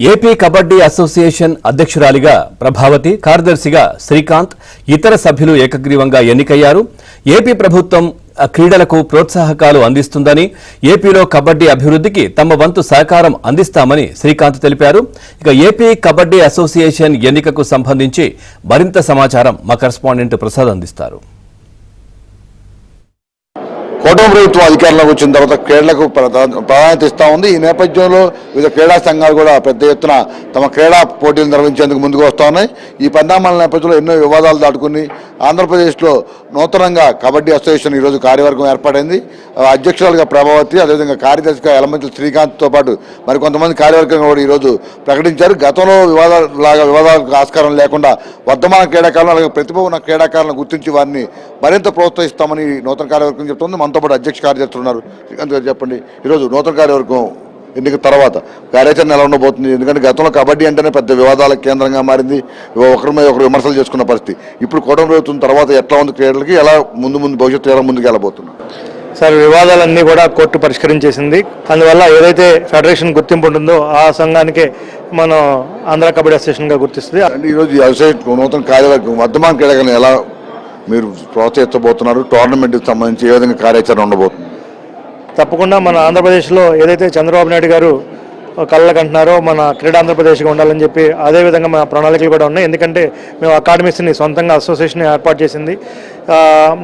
AP kabaddi association అధ్యక్షురాలిగా Prabhavati, కార్యదర్శిగా శ్రీకాంత్, ఇతర సభ్యులు ఏకగ్రీవంగా ఎన్నికయ్యారు. ఏపీ ప్రభుత్వం క్రీడలకు ప్రోత్సాహకాలు అందిస్తుందని, ఏపీలో కబడ్డీ అభివృద్ధికి తమ వంతు సహకారం అందిస్తామని శ్రీకాంత్ తెలిపారు. ఇక ఏపీ కబడ్డీ అసోసియేషన్ ఎన్నికకు సంబంధించి మరింత సమాచారం మా కరెస్పాండెంట్ ప్రసాద్ అందిస్తారు. కూటమి ప్రభుత్వం అధికారంలోకి వచ్చిన తర్వాత క్రీడలకు ప్రాధాన్యత ఇస్తా ఉంది. ఈ నేపథ్యంలో వివిధ క్రీడా సంఘాలు కూడా పెద్ద ఎత్తున తమ క్రీడా పోటీలు నిర్వహించేందుకు ముందుకు వస్తూ ఉన్నాయి. ఈ పరిణామాల నేపథ్యంలో ఎన్నో వివాదాలు దాటుకుని ఆంధ్రప్రదేశ్లో నూతనంగా కబడ్డీ అసోసియేషన్ ఈరోజు కార్యవర్గం ఏర్పడింది. అధ్యక్షురాలుగా ప్రభావతి, అదేవిధంగా కార్యదర్శిగా యలమంచిలి శ్రీకాంత్తో పాటు మరికొంతమంది కార్యవర్గం కూడా ఈరోజు ప్రకటించారు. గతంలో వివాదాలకు ఆస్కారం లేకుండా వర్ధమాన క్రీడాకారులు అలాగే ప్రతిభ ఉన్న క్రీడాకారులను గుర్తించి వారిని మరింత ప్రోత్సహిస్తామని నూతన కార్యవర్గం చెప్తుంది. మనతో పాటు అధ్యక్ష కార్యదర్శులు ఉన్నారు. శ్రీకాంత్ గారు చెప్పండి, ఈరోజు నూతన కార్యవర్గం ఎన్నిక తర్వాత కార్యాచరణ ఎలా ఉండబోతుంది? ఎందుకంటే గతంలో కబడ్డీ అంటేనే పెద్ద వివాదాల కేంద్రంగా మారింది, ఒకరి మీద ఒకరు విమర్శలు చేసుకున్న పరిస్థితి. ఇప్పుడు కూటమి ప్రభుత్వం తర్వాత ఎట్లా ఉంది క్రీడలకి, ఎలా ముందు భవిష్యత్తు ఎలా ముందుకు వెళ్ళబోతుంది? సార్, వివాదాలన్నీ కూడా కోర్టు పరిష్కరించేసింది. అందువల్ల ఏదైతే ఫెడరేషన్ గుర్తింపు ఉంటుందో ఆ సంఘానికే మనం ఆంధ్ర కబడ్డీ అసోసియేషన్గా గుర్తిస్తుంది. ఈరోజు ఈ అసోసియేషన్ నూతన కార్యవర్గం వర్ధమాన క్రీడలను ఎలా మీరు ప్రోత్సహించబోతున్నారు? టోర్నమెంట్కి సంబంధించి ఏ విధంగా కార్యాచరణ ఉండబోతుంది? తప్పకుండా మన ఆంధ్రప్రదేశ్లో ఏదైతే చంద్రబాబు నాయుడు గారు కళ్ళకు అంటున్నారో మన క్రీడా ఆంధ్రప్రదేశ్గా ఉండాలని చెప్పి అదేవిధంగా మా ప్రణాళికలు కూడా ఉన్నాయి. ఎందుకంటే మేము అకాడమీస్ని సొంతంగా అసోసియేషన్ ఏర్పాటు చేసింది.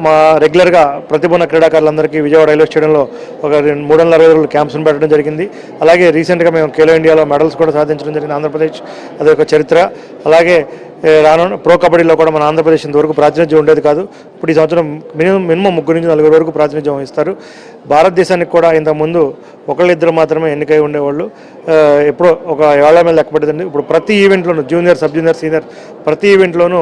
మా రెగ్యులర్గా ప్రతిభ ఉన్న క్రీడాకారులందరికీ విజయవాడ రైల్వే స్టేడియంలో ఒక 360 రోజులు క్యాంప్స్ను పెట్టడం జరిగింది. అలాగే రీసెంట్గా మేము ఖేలో ఇండియాలో మెడల్స్ కూడా సాధించడం జరిగింది. ఆంధ్రప్రదేశ్ అది ఒక చరిత్ర. అలాగే రానున్న ప్రో కబడ్డీలో కూడా మన ఆంధ్రప్రదేశ్ ఇంతవరకు ప్రాతినిధ్యం ఉండేది కాదు. ఇప్పుడు ఈ సంవత్సరం మినిమం 3 నుంచి 4 వరకు ప్రాతినిధ్యం వహిస్తారు. భారతదేశానికి కూడా ఇంతకుముందు ఒకళ్ళిద్దరు మాత్రమే ఎన్నికై ఉండేవాళ్ళు. ఎప్పుడో ఒక ఏళ్ల మీద లెక్కపడింది. ఇప్పుడు ప్రతి ఈవెంట్లోనూ జూనియర్, సబ్ జూనియర్, సీనియర్ ప్రతి ఈవెంట్లోనూ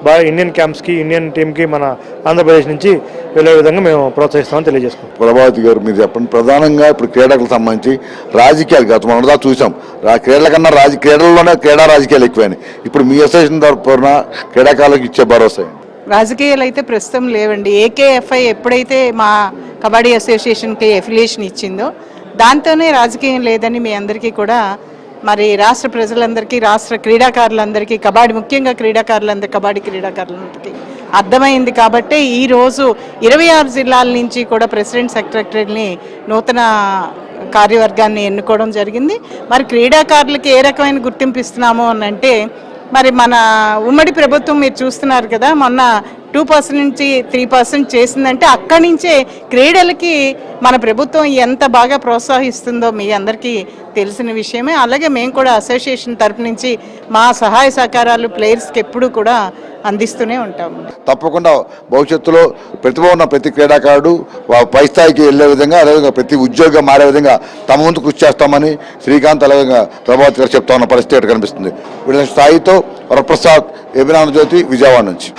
బాగా ఇండియన్ క్యాంప్స్కి, ఇండియన్ టీంకి మన ఆంధ్రప్రదేశ్ నుంచి వెళ్ళే విధంగా మేము ప్రోత్సహిస్తామని తెలియజేసుకుంటాం. ప్రభావతి గారు, మీరు చెప్పండి, ప్రధానంగా ఇప్పుడు క్రీడలకు సంబంధించి రాజకీయాలు గత మనదా చూసాం, క్రీడల కన్నా క్రీడల్లోనే క్రీడా రాజకీయాలు ఎక్కువని. ఇప్పుడు మీ అసోసియేషన్ తరఫున క్రీడాకారులకు ఇచ్చే భరోసా? రాజకీయాలు అయితే ప్రస్తుతం లేవండి. ఏకేఎఫ్ఐ ఎప్పుడైతే మా కబడ్డీ అసోసియేషన్కి ఎఫిలియేషన్ ఇచ్చిందో దాంతోనే రాజకీయం లేదని మీ అందరికీ కూడా, మరి రాష్ట్ర ప్రజలందరికీ, రాష్ట్ర క్రీడాకారులందరికీ, ముఖ్యంగా కబడ్డీ క్రీడాకారులందరికీ అర్థమైంది. కాబట్టి ఈరోజు 26 జిల్లాల నుంచి కూడా ప్రెసిడెంట్, సెక్రటరీని నూతన కార్యవర్గాన్ని ఎన్నుకోవడం జరిగింది. మరి క్రీడాకారులకి ఏ రకమైన గుర్తింపు ఇస్తున్నాము అని అంటే, మరి మన ఉమ్మడి ప్రభుత్వం మీరు చూస్తున్నారు కదా, మొన్న 2% నుంచి 3% చేసిందంటే అక్కడి నుంచే క్రీడలకి మన ప్రభుత్వం ఎంత బాగా ప్రోత్సహిస్తుందో మీ అందరికీ తెలిసిన విషయమే. అలాగే మేము కూడా అసోసియేషన్ తరపు నుంచి మా సహాయ సహకారాలు ప్లేయర్స్కి ఎప్పుడూ కూడా అందిస్తూనే ఉంటాము. తప్పకుండా భవిష్యత్తులో ప్రతిభ ఉన్న ప్రతి క్రీడాకారుడు పై స్థాయికి వెళ్ళే విధంగా, అదేవిధంగా ప్రతి ఉద్యోగం మారే విధంగా తమ ముందు కృషి చేస్తామని శ్రీకాంత్ అలాగే ప్రభావతి గారు చెప్తా ఉన్న పరిస్థితి కనిపిస్తుంది. వీళ్ళ స్థాయితో వరప్రసాద్, ఏబినాన జ్యోతి, విజయవాడ నుంచి.